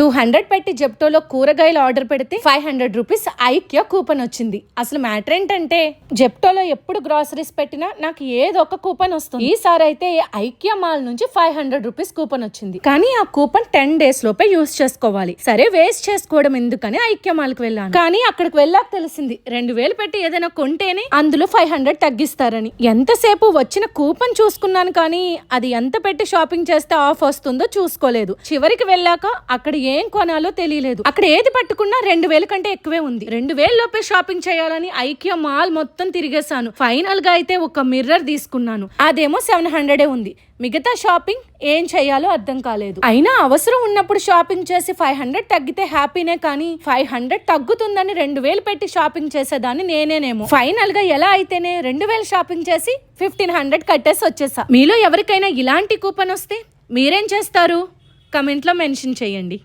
200 పెట్టి జెప్టోలో కూరగాయలు ఆర్డర్ పెడితే 500 రూపీస్ ఐక్య కూపన్ వచ్చింది. అసలు మ్యాటర్ ఏంటంటే జెప్టోలో ఎప్పుడు గ్రాసరీస్ పెట్టినా నాకు ఏదో ఒక కూపన్ వస్తుంది. ఈసారి అయితే ఐక్య మాల్ నుంచి 500 రూపీస్ కూపన్ వచ్చింది. కానీ ఆ కూపన్ 10 days లోపే యూజ్ చేసుకోవాలి. సరే వేస్ట్ చేసుకోవడం ఎందుకని ఐక్య మాల్ కి వెళ్ళాను. కానీ అక్కడికి వెళ్ళాక తెలిసింది 2000 పెట్టి ఏదైనా కొంటేనే అందులో 500 తగ్గిస్తారని. ఎంతసేపు వచ్చిన కూపన్ చూసుకున్నాను కానీ అది ఎంత పెట్టి షాపింగ్ చేస్తే ఆఫ్ వస్తుందో చూసుకోలేదు. చివరికి వెళ్ళాక అక్కడ ఏం కొనాలో తెలియలేదు. అక్కడ ఏది పట్టుకున్నా 2000 కంటే ఎక్కువే ఉంది. 2000 లోపే షాపింగ్ చేయాలని ఐక్య మాల్ మొత్తం తిరిగేశాను. ఫైనల్ గా అయితే ఒక మిర్రర్ తీసుకున్నాను. అదేమో 700 ఉంది. మిగతా షాపింగ్ ఏం చేయాలో అర్థం కాలేదు. అయినా అవసరం ఉన్నప్పుడు షాపింగ్ చేసి 500 తగ్గితే హ్యాపీనే, కానీ 500 తగ్గుతుందని 2000 పెట్టి షాపింగ్ చేసేదాన్ని నేనేనేమో. ఫైనల్ గా ఎలా అయితేనే 2000 షాపింగ్ చేసి 1500 కట్టేసి వచ్చేసా. మీలో ఎవరికైనా ఇలాంటి కూపన్ వస్తే మీరేం చేస్తారు? కమెంట్ లో మెన్షన్ చేయండి.